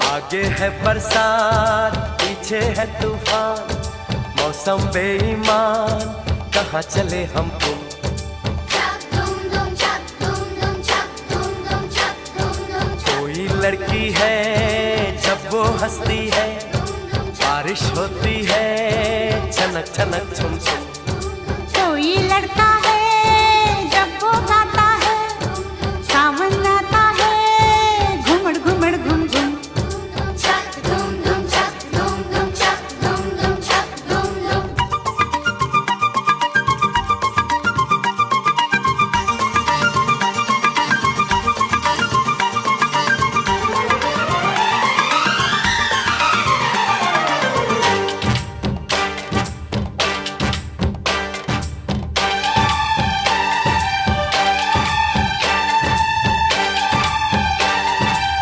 आगे है बरसात, पीछे है तूफान, मौसम बेईमान, कहाँ चले हम तुम। कोई लड़की है जब वो हंसती है, बारिश होती है छनक छनक छुम छुम। कोई लड़का